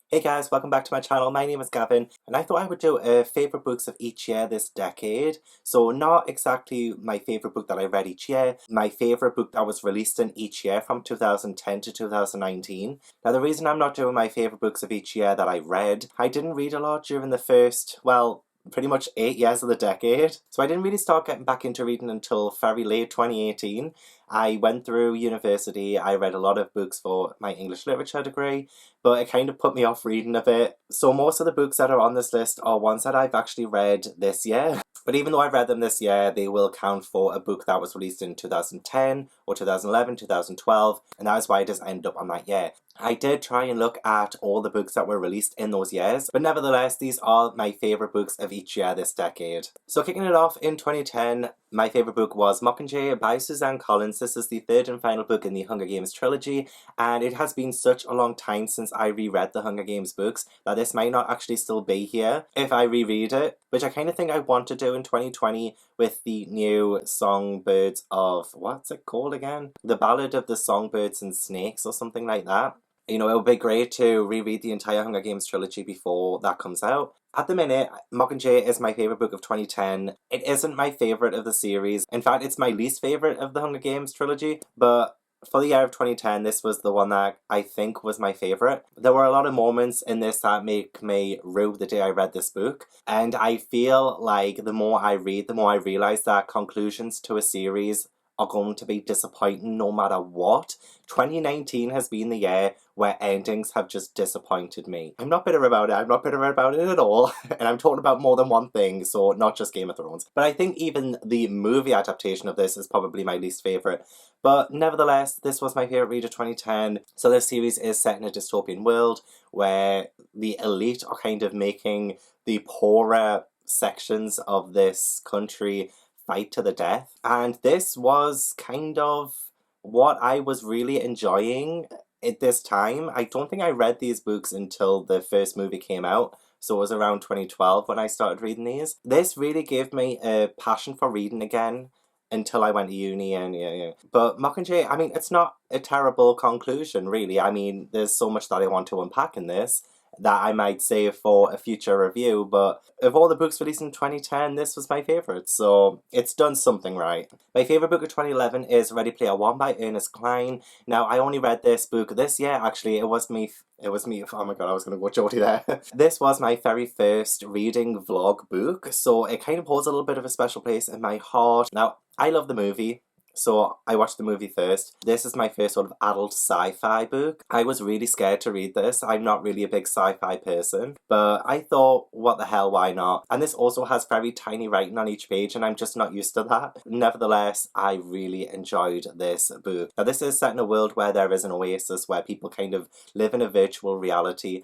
Hey guys, welcome back to my channel. My name is Gavin, and I thought I would do a favourite books of each year this decade. So not exactly my favourite book that I read each year, my favourite book that was released in each year from 2010 to 2019. Now the reason I'm not doing my favourite books of each year that I read, I didn't read a lot during the first, well, pretty much 8 years of the decade. So I didn't really start getting back into reading until very late 2018. I went through university, I read a lot of books for my English literature degree, but it kind of put me off reading a bit. So most of the books that are on this list are ones that I've actually read this year. But even though I've read them this year, they will count for a book that was released in 2010 or 2011, 2012, and that is why it does end up on that year. I did try and look at all the books that were released in those years, but nevertheless, these are my favourite books of each year this decade. So kicking it off in 2010, my favourite book was Mockingjay by Suzanne Collins. This is the third and final book in the Hunger Games trilogy, and it has been such a long time since I reread the Hunger Games books that this might not actually still be here if I reread it, which I kind of think I want to do in 2020 with the new Songbirds of, what's it called again? The Ballad of the Songbirds and Snakes or something like that. You know, it would be great to reread the entire Hunger Games trilogy before that comes out. At the minute, Mockingjay is my favourite book of 2010. It isn't my favourite of the series. In fact, it's my least favourite of the Hunger Games trilogy, but for the year of 2010, this was the one that I think was my favourite. There were a lot of moments in this that make me rue the day I read this book, and I feel like the more I read, the more I realise that conclusions to a series are going to be disappointing no matter what. 2019 has been the year where endings have just disappointed me. I'm not bitter about it, I'm not bitter about it at all, and I'm talking about more than one thing, so not just Game of Thrones. But I think even the movie adaptation of this is probably my least favourite. But nevertheless, this was my favourite read of 2010. So this series is set in a dystopian world where the elite are kind of making the poorer sections of this country fight to the death. And this was kind of what I was really enjoying at this time. I don't think I read these books until the first movie came out. So it was around 2012 when I started reading these. This really gave me a passion for reading again until I went to uni and yeah. But Mockingjay, I mean, it's not a terrible conclusion, really. I mean, there's so much that I want to unpack in this that I might save for a future review, but of all the books released in 2010, this was my favourite, so it's done something right. My favourite book of 2011 is Ready Player One by Ernest Cline. Now, I only read this book this year, actually. It was me, oh my god, I was going to go Jodie there. This was my very first reading vlog book, so it kind of holds a little bit of a special place in my heart. Now, I love the movie, so I watched the movie first. This is my first sort of adult sci-fi book. I was really scared to read this. I'm not really a big sci-fi person, but I thought, what the hell, why not? And this also has very tiny writing on each page, and I'm just not used to that. Nevertheless, I really enjoyed this book. Now, this is set in a world where there is an oasis where people kind of live in a virtual reality.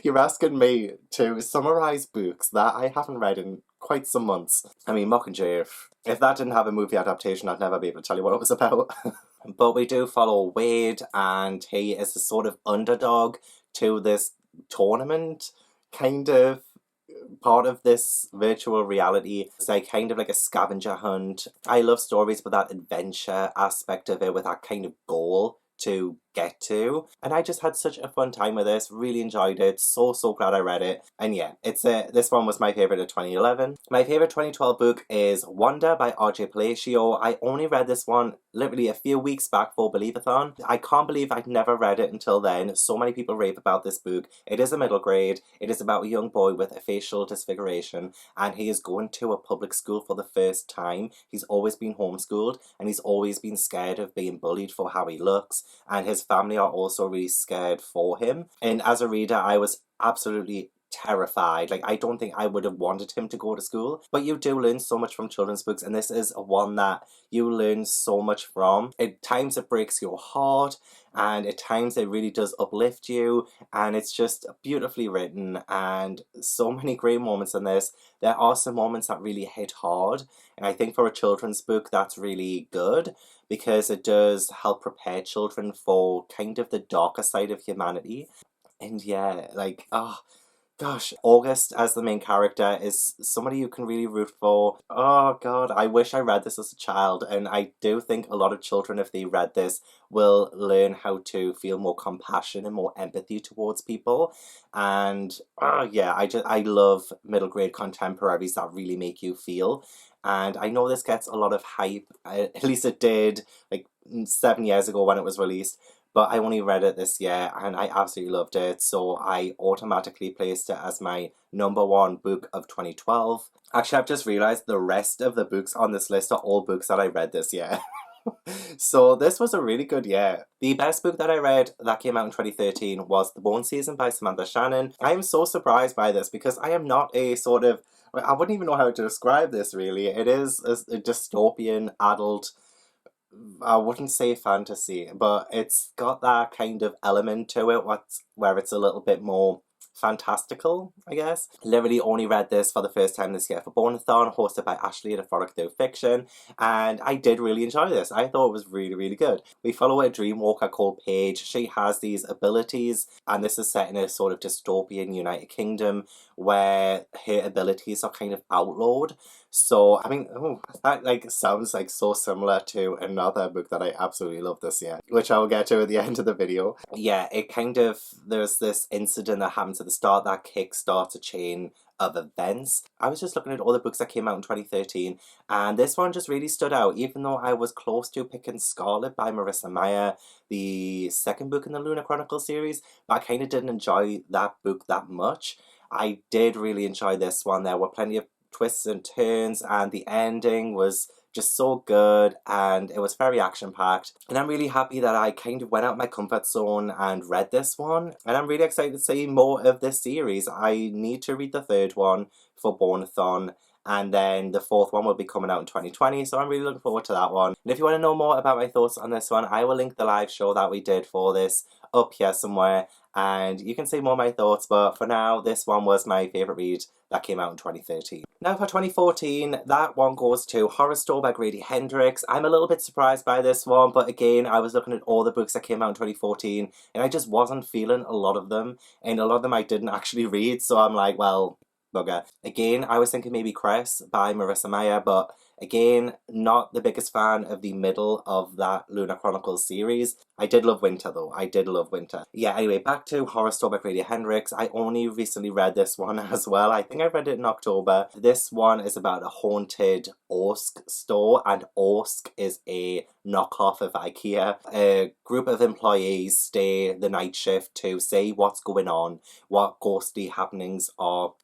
You're asking me to summarise books that I haven't read in quite some months. I mean, Mockingjay, if that didn't have a movie adaptation, I'd never be able to tell you what it was about. But we do follow Wade, and he is a sort of underdog to this tournament, kind of part of this virtual reality. It's like kind of like a scavenger hunt. I love stories with that adventure aspect of it, with that kind of goal to get to, and I just had such a fun time with this. Really enjoyed it. So glad I read it. And yeah, this one was my favorite of 2011. My favorite 2012 book is Wonder by R.J. Palacio. I only read this one literally a few weeks back for Believeathon. I can't believe I'd never read it until then. So many people rave about this book. It is a middle grade. It is about a young boy with a facial disfiguration, and he is going to a public school for the first time. He's always been homeschooled, and he's always been scared of being bullied for how he looks, and his family are also really scared for him. And as a reader, I was absolutely terrified. Like, I don't think I would have wanted him to go to school. But you do learn so much from children's books, and this is one that you learn so much from. At times it breaks your heart, and at times it really does uplift you, and it's just beautifully written, and so many great moments in this. There are some moments that really hit hard, and I think for a children's book that's really good, because it does help prepare children for kind of the darker side of humanity. And yeah, like, Gosh, August as the main character is somebody you can really root for. Oh god, I wish I read this as a child, and I do think a lot of children, if they read this, will learn how to feel more compassion and more empathy towards people. And oh yeah, I love middle grade contemporaries that really make you feel. And I know this gets a lot of hype, at least it did, like 7 years ago when it was released. But I only read it this year and I absolutely loved it, so I automatically placed it as my #1 book of 2012. Actually, I've just realised the rest of the books on this list are all books that I read this year. So this was a really good year. The best book that I read that came out in 2013 was The Bone Season by Samantha Shannon. I am so surprised by this because I am not a sort of, I wouldn't even know how to describe this really. It is a dystopian adult, I wouldn't say fantasy, but it's got that kind of element to it where it's a little bit more fantastical, I guess. Literally only read this for the first time this year for Bonathon, hosted by Ashley at A Frolic Through Fiction, and I did really enjoy this. I thought it was really, really good. We follow a dreamwalker called Paige. She has these abilities, and this is set in a sort of dystopian United Kingdom where her abilities are kind of outlawed. So, I mean, that like sounds like so similar to another book that I absolutely love this year, which I will get to at the end of the video. Yeah, it kind of, there's this incident that happens at the start that kickstarts a chain of events. I was just looking at all the books that came out in 2013, and this one just really stood out, even though I was close to picking Scarlet by Marissa Meyer, the second book in the Lunar Chronicles series, but I kind of didn't enjoy that book that much. I did really enjoy this one. There were plenty of twists and turns, and the ending was just so good, and it was very action-packed, and I'm really happy that I kind of went out my comfort zone and read this one, and I'm really excited to see more of this series. I need to read the third one for Bonathon, and then the fourth one will be coming out in 2020, so I'm really looking forward to that one. And if you want to know more about my thoughts on this one, I will link the live show that we did for this up here somewhere, and you can see more of my thoughts, but for now, this one was my favourite read that came out in 2013. Now for 2014, that one goes to Horrorstör by Grady Hendrix. I'm a little bit surprised by this one, but again, I was looking at all the books that came out in 2014, and I just wasn't feeling a lot of them, and a lot of them I didn't actually read, so I'm like, well, bugger. Again, I was thinking maybe Cress by Marissa Meyer, but again, not the biggest fan of the middle of that Lunar Chronicles series. I did love Winter though. I did love Winter. Yeah, anyway, back to Horrorstör by Grady Hendrix. I only recently read this one as well. I think I read it in October. This one is about a haunted Orsk store, and Orsk is a knockoff of IKEA. A group of employees stay the night shift to see what's going on, what ghostly happenings are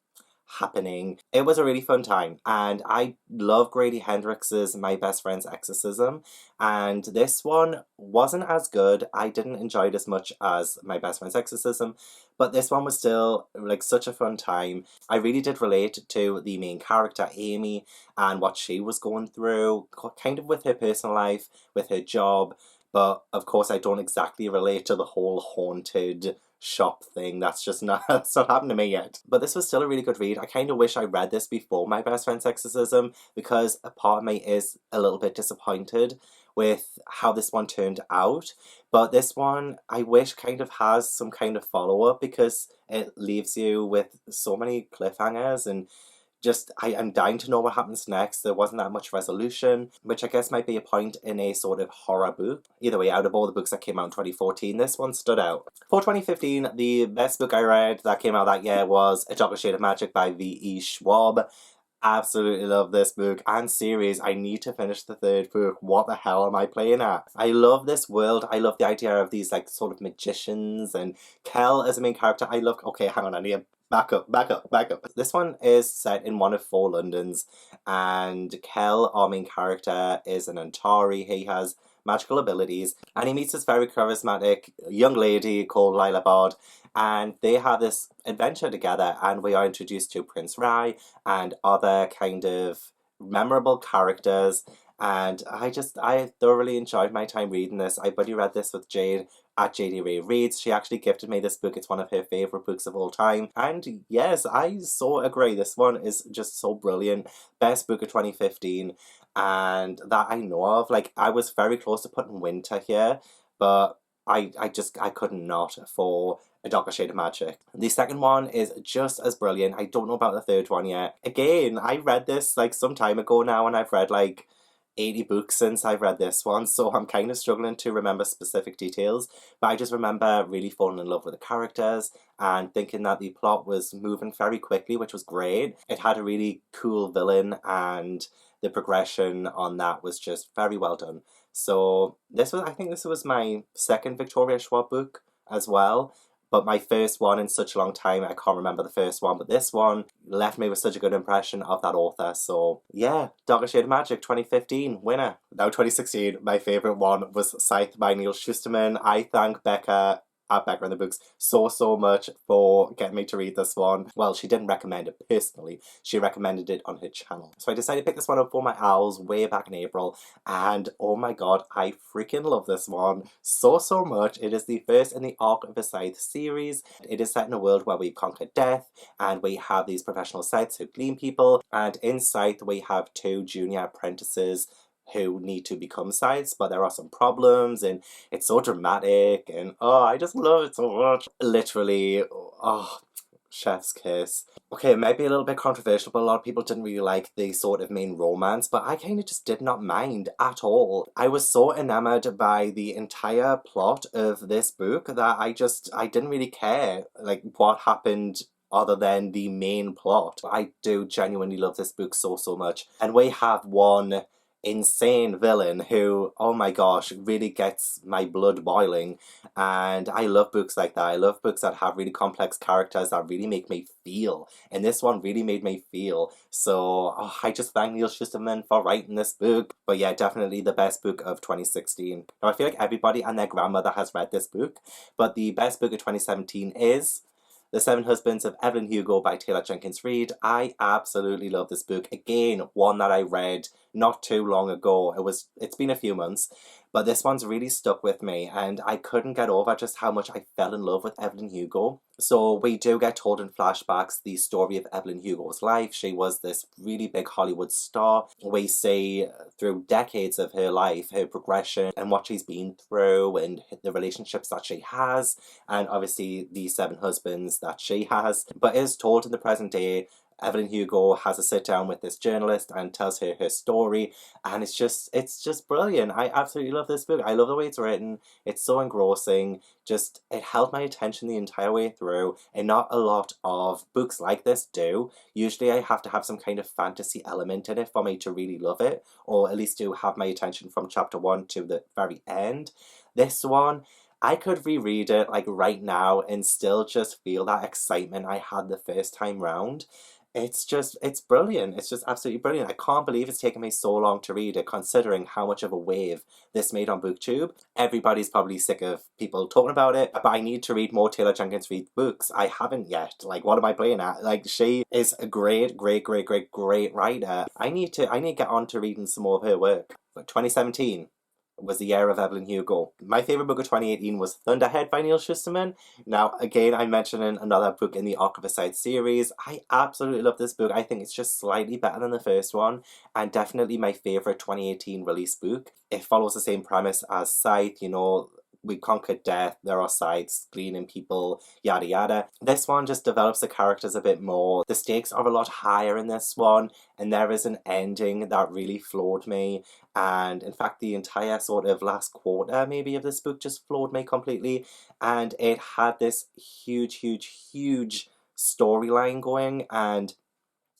happening. It was a really fun time, and I love Grady Hendrix's My Best Friend's Exorcism, and this one wasn't as good. I didn't enjoy it as much as My Best Friend's Exorcism, but this one was still like such a fun time. I really did relate to the main character, Amy, and what she was going through, kind of with her personal life, with her job, but of course I don't exactly relate to the whole haunted shop thing. That's just not, that's not happened to me yet. But this was still a really good read. I kind of wish I read this before My Best Friend's Exorcism, because a part of me is a little bit disappointed with how this one turned out. But this one, I wish kind of has some kind of follow-up, because it leaves you with so many cliffhangers, and just, I'm dying to know what happens next. There wasn't that much resolution, which I guess might be a point in a sort of horror book. Either way, out of all the books that came out in 2014, this one stood out. For 2015, the best book I read that came out that year was A Chocolate Shade of Magic by V.E. Schwab. Absolutely love this book and series. I need to finish the third book. What the hell am I playing at? I love this world. I love the idea of these like sort of magicians, and Kel as a main character. I love, okay, hang on, I need to back up. This one is set in one of 4 Londons, and Kel, our main character, is an Antari. He has magical abilities, and he meets this very charismatic young lady called Lila Bard, and they have this adventure together, and we are introduced to Prince Rai and other kind of memorable characters, and I thoroughly enjoyed my time reading this. I buddy read this with Jade at JD Ray Reads. She actually gifted me this book. It's one of her favourite books of all time, and yes, I so agree. This one is just so brilliant. Best book of 2015, and that I know of. Like, I was very close to putting Winter here, but I could not for A Darker Shade of Magic. The second one is just as brilliant. I don't know about the third one yet. Again, I read this like some time ago now, and I've read like 80 books since I've read this one, so I'm kind of struggling to remember specific details, but I just remember really falling in love with the characters and thinking that the plot was moving very quickly, which was great. It had a really cool villain, and the progression on that was just very well done. So I think this was my second Victoria Schwab book as well. But my first one in such a long time, I can't remember the first one, but this one left me with such a good impression of that author. So yeah, Darker Shade of Magic 2015, winner. Now 2016, my favourite one was Scythe by Neil Schusterman. I thank Becca at Becca in the Books so much for getting me to read this one. Well, she didn't recommend it personally, she recommended it on her channel. So I decided to pick this one up for my owls way back in April, and oh my god, I freaking love this one so much. It is the first in the Arc of a Scythe series. It is set in a world where we've conquered death, and we have these professional scythes who glean people, and in Scythe we have two junior apprentices who need to become scythes, but there are some problems, and it's so dramatic, and oh, I just love it so much. Literally, oh, chef's kiss. Okay, it might be a little bit controversial, but a lot of people didn't really like the sort of main romance, but I kind of just did not mind at all. I was so enamored by the entire plot of this book that I didn't really care, like, what happened other than the main plot. I do genuinely love this book so much. And we have one insane villain who, oh my gosh, really gets my blood boiling, and I love books like that. I love books that have really complex characters that really make me feel, and this one really made me feel. So I just thank Neil Schusterman for writing this book. But yeah, definitely the best book of 2016. Now I feel like everybody and their grandmother has read this book, but the best book of 2017 is The Seven Husbands of Evelyn Hugo by Taylor Jenkins Reid. I absolutely love this book. Again, one that I read not too long ago. It's been a few months, but this one's really stuck with me, and I couldn't get over just how much I fell in love with Evelyn Hugo. So we do get told in flashbacks the story of Evelyn Hugo's life. She was this really big Hollywood star. We see through decades of her life, her progression and what she's been through, and the relationships that she has, and obviously the seven husbands that she has. But it is told in the present day. Evelyn Hugo has a sit down with this journalist and tells her her story, and it's just brilliant. I absolutely love this book. I love the way it's written. It's so engrossing. Just, it held my attention the entire way through, and not a lot of books like this do. Usually I have to have some kind of fantasy element in it for me to really love it, or at least to have my attention from chapter 1 to the very end. This one, I could reread it like right now and still just feel that excitement I had the first time round. It's brilliant. It's just absolutely brilliant. I can't believe it's taken me so long to read it, considering how much of a wave this made on BookTube. Everybody's probably sick of people talking about it, but I need to read more Taylor Jenkins Reid books. I haven't yet. Like, what am I playing at? Like, she is a great writer. I need to get on to reading some more of her work. But 2017 was the year of Evelyn Hugo. My favourite book of 2018 was Thunderhead by Neil Schusterman. Now, again, I'm mentioning another book in the Arc of a Scythe series. I absolutely love this book. I think it's just slightly better than the first one, and definitely my favourite 2018 release book. It follows the same premise as Scythe, you know, we conquered death, there are scythes, gleaning people, yada yada. This one just develops the characters a bit more. The stakes are a lot higher in this one, and there is an ending that really floored me. And in fact, the entire sort of last quarter maybe of this book just floored me completely. And it had this huge storyline going, and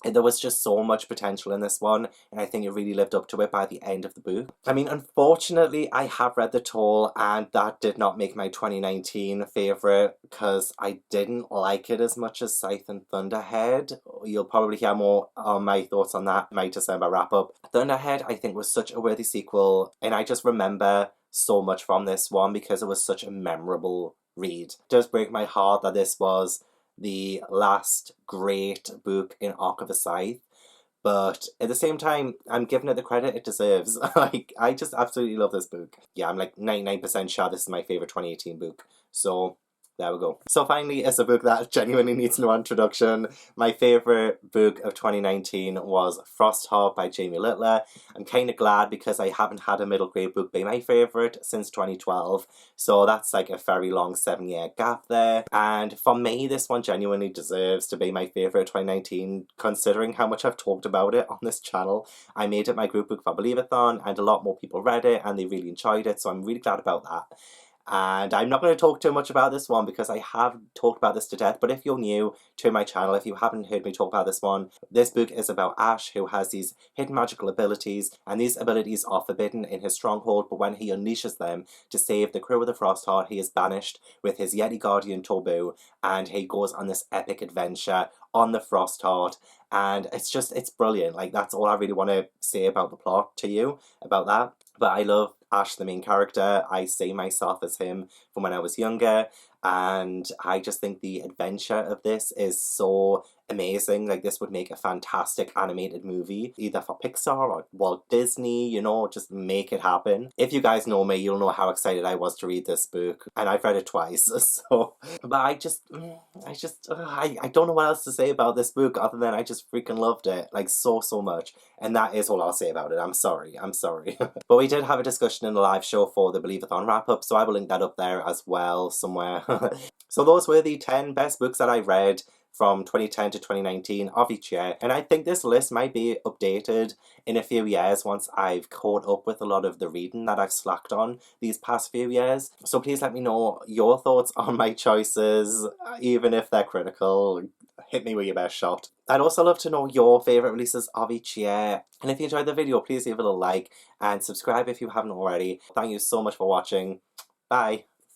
there was just so much potential in this one, and I think it really lived up to it by the end of the book. I mean, unfortunately, I have read The Toll, and that did not make my 2019 favourite, because I didn't like it as much as Scythe and Thunderhead. You'll probably hear more on my thoughts on that in my December wrap-up. Thunderhead, I think, was such a worthy sequel, and I just remember so much from this one because it was such a memorable read. It does break my heart that this was the last great book in Arc of a Scythe, but at the same time, I'm giving it the credit it deserves. Like, I just absolutely love this book. Yeah, I'm like 99% sure this is my favourite 2018 book. So, There we go. So finally, it's a book that genuinely needs no introduction. My favourite book of 2019 was Frostheart by Jamie Littler. I'm kind of glad because I haven't had a middle grade book be my favourite since 2012. So that's like a very long 7-year gap there. And for me, this one genuinely deserves to be my favourite of 2019, considering how much I've talked about it on this channel. I made it my group book for Believeathon, and a lot more people read it and they really enjoyed it, so I'm really glad about that. And I'm not going to talk too much about this one because I have talked about this to death, but if you're new to my channel, if you haven't heard me talk about this one, this book is about Ash, who has these hidden magical abilities, and these abilities are forbidden in his stronghold, but when he unleashes them to save the crew of the Frostheart, he is banished with his Yeti guardian Tobu, and he goes on this epic adventure on the Frostheart, and it's brilliant. Like, that's all I really want to say about the plot to you about that. But I love Ash, the main character. I see myself as him from when I was younger, and I just think the adventure of this is so amazing. Like, this would make a fantastic animated movie, either for Pixar or Walt Disney, you know, just make it happen. If you guys know me, you'll know how excited I was to read this book, and I've read it twice, so, but I don't know what else to say about this book other than I just freaking loved it, like, so much, and that is all I'll say about it. I'm sorry. But we did have a discussion in the live show for the Believeathon wrap-up, so I will link that up there as well somewhere. So those were the 10 best books that I read from 2010 to 2019 of each year, and I think this list might be updated in a few years once I've caught up with a lot of the reading that I've slacked on these past few years. So please let me know your thoughts on my choices, even if they're critical. Hit me with your best shot. I'd also love to know your favourite releases of each year, and if you enjoyed the video, please leave it a like and subscribe if you haven't already. Thank you so much for watching. Bye!